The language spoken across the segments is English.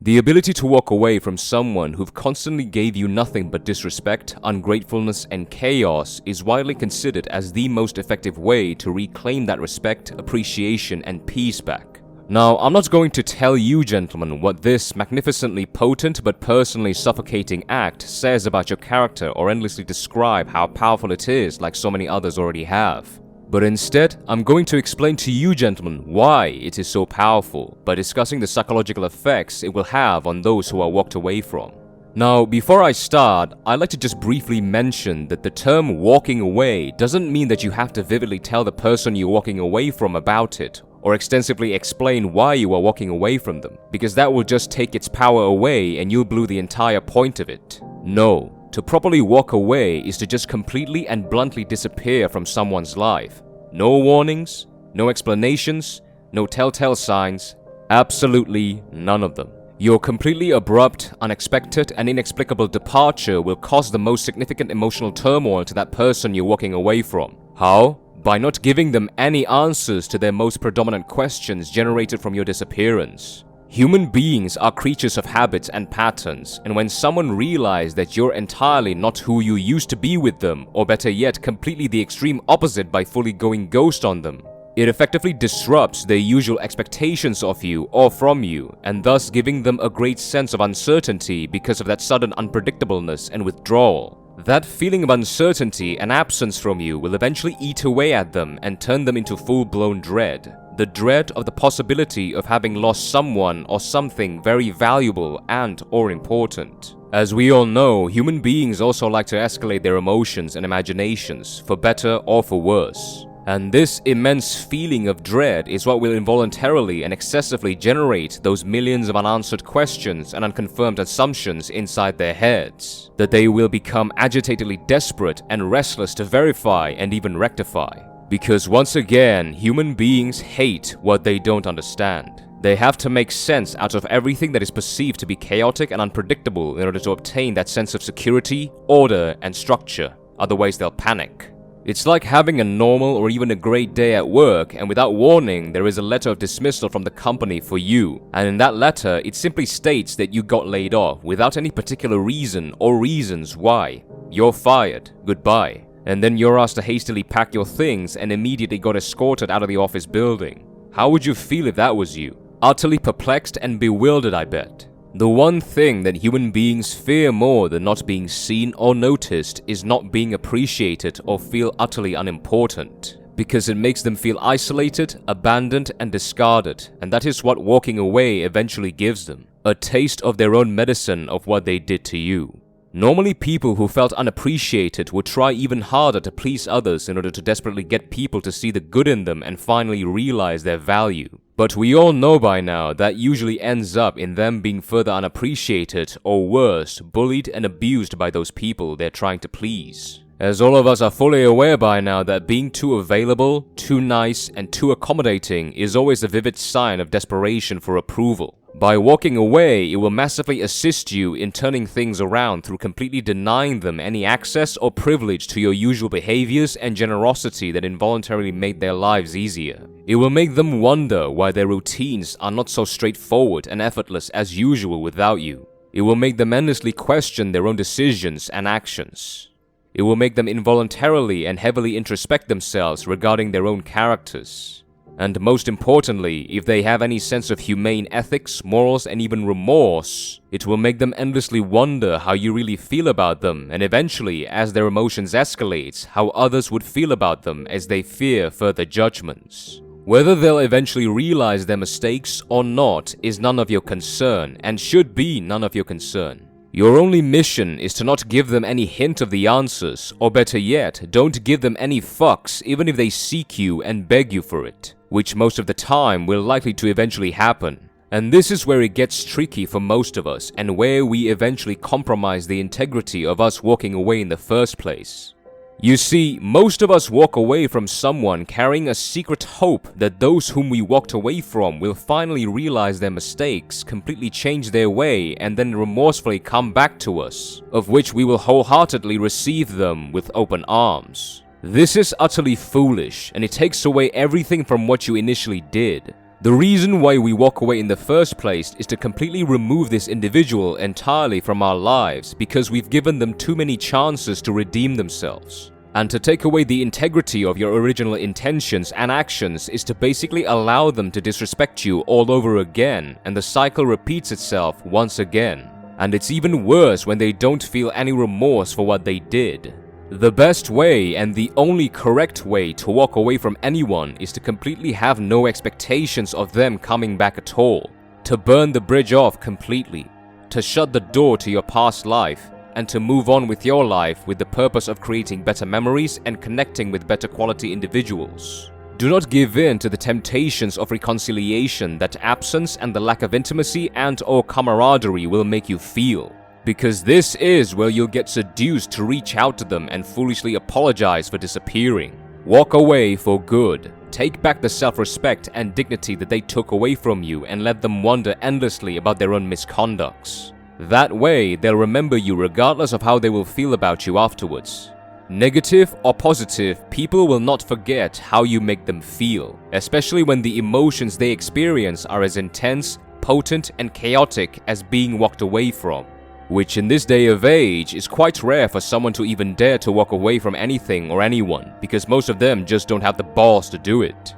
The ability to walk away from someone who constantly gave you nothing but disrespect, ungratefulness, and chaos is widely considered as the most effective way to reclaim that respect, appreciation, and peace back. Now, I'm not going to tell you gentlemen what this magnificently potent but personally suffocating act says about your character or endlessly describe how powerful it is like so many others already have. But instead, I'm going to explain to you gentlemen why it is so powerful by discussing the psychological effects it will have on those who are walked away from. Now, before I start, I'd like to just briefly mention that the term walking away doesn't mean that you have to vividly tell the person you're walking away from about it, or extensively explain why you are walking away from them, because that will just take its power away and you'll blow the entire point of it. No. To properly walk away is to just completely and bluntly disappear from someone's life. No warnings, no explanations, no telltale signs, absolutely none of them. Your completely abrupt, unexpected, and inexplicable departure will cause the most significant emotional turmoil to that person you're walking away from. How? By not giving them any answers to their most predominant questions generated from your disappearance. Human beings are creatures of habits and patterns, and when someone realizes that you're entirely not who you used to be with them, or better yet, completely the extreme opposite by fully going ghost on them, it effectively disrupts their usual expectations of you or from you, and thus giving them a great sense of uncertainty because of that sudden unpredictableness and withdrawal. That feeling of uncertainty and absence from you will eventually eat away at them and turn them into full-blown dread. The dread of the possibility of having lost someone or something very valuable and or important. As we all know, human beings also like to escalate their emotions and imaginations, for better or for worse. And this immense feeling of dread is what will involuntarily and excessively generate those millions of unanswered questions and unconfirmed assumptions inside their heads, that they will become agitatedly desperate and restless to verify and even rectify. Because once again, human beings hate what they don't understand. They have to make sense out of everything that is perceived to be chaotic and unpredictable in order to obtain that sense of security, order, and structure. Otherwise, they'll panic. It's like having a normal or even a great day at work, and without warning, there is a letter of dismissal from the company for you. And in that letter, it simply states that you got laid off without any particular reason or reasons why. You're fired. Goodbye. And then you're asked to hastily pack your things and immediately got escorted out of the office building. How would you feel if that was you? Utterly perplexed and bewildered, I bet. The one thing that human beings fear more than not being seen or noticed is not being appreciated or feel utterly unimportant, because it makes them feel isolated, abandoned, and discarded, and that is what walking away eventually gives them. A taste of their own medicine of what they did to you. Normally, people who felt unappreciated would try even harder to please others in order to desperately get people to see the good in them and finally realize their value. But we all know by now that usually ends up in them being further unappreciated or worse, bullied and abused by those people they're trying to please. As all of us are fully aware by now that being too available, too nice, and too accommodating is always a vivid sign of desperation for approval. By walking away, it will massively assist you in turning things around through completely denying them any access or privilege to your usual behaviors and generosity that involuntarily made their lives easier. It will make them wonder why their routines are not so straightforward and effortless as usual without you. It will make them endlessly question their own decisions and actions. It will make them involuntarily and heavily introspect themselves regarding their own characters. And most importantly, if they have any sense of humane ethics, morals, and even remorse, it will make them endlessly wonder how you really feel about them, and eventually, as their emotions escalate, how others would feel about them as they fear further judgments. Whether they'll eventually realize their mistakes or not is none of your concern, and should be none of your concern. Your only mission is to not give them any hint of the answers, or better yet, don't give them any fucks even if they seek you and beg you for it, which most of the time will likely to eventually happen. And this is where it gets tricky for most of us, and where we eventually compromise the integrity of us walking away in the first place. You see, most of us walk away from someone carrying a secret hope that those whom we walked away from will finally realize their mistakes, completely change their way, and then remorsefully come back to us, of which we will wholeheartedly receive them with open arms. This is utterly foolish, and it takes away everything from what you initially did. The reason why we walk away in the first place is to completely remove this individual entirely from our lives because we've given them too many chances to redeem themselves. And to take away the integrity of your original intentions and actions is to basically allow them to disrespect you all over again, and the cycle repeats itself once again. And it's even worse when they don't feel any remorse for what they did. The best way and the only correct way to walk away from anyone is to completely have no expectations of them coming back at all, to burn the bridge off completely, to shut the door to your past life, and to move on with your life with the purpose of creating better memories and connecting with better quality individuals. Do not give in to the temptations of reconciliation that absence and the lack of intimacy and/or camaraderie will make you feel. Because this is where you'll get seduced to reach out to them and foolishly apologize for disappearing. Walk away for good. Take back the self-respect and dignity that they took away from you and let them wonder endlessly about their own misconducts. That way, they'll remember you regardless of how they will feel about you afterwards. Negative or positive, people will not forget how you make them feel, especially when the emotions they experience are as intense, potent, and chaotic as being walked away from. Which in this day of age is quite rare for someone to even dare to walk away from anything or anyone, because most of them just don't have the balls to do it.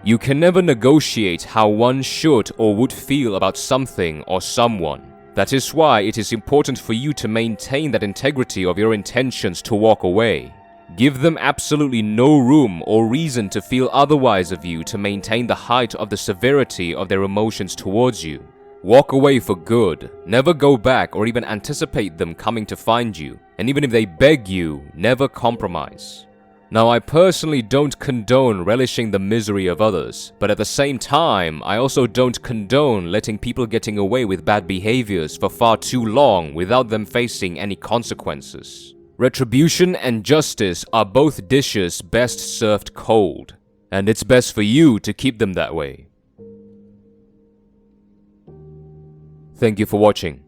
You can never negotiate how one should or would feel about something or someone. That is why it is important for you to maintain that integrity of your intentions to walk away. Give them absolutely no room or reason to feel otherwise of you to maintain the height of the severity of their emotions towards you. Walk away for good. Never go back or even anticipate them coming to find you. And even if they beg you, never compromise. Now, I personally don't condone relishing the misery of others, but at the same time, I also don't condone letting people getting away with bad behaviors for far too long without them facing any consequences. Retribution and justice are both dishes best served cold, and it's best for you to keep them that way. Thank you for watching.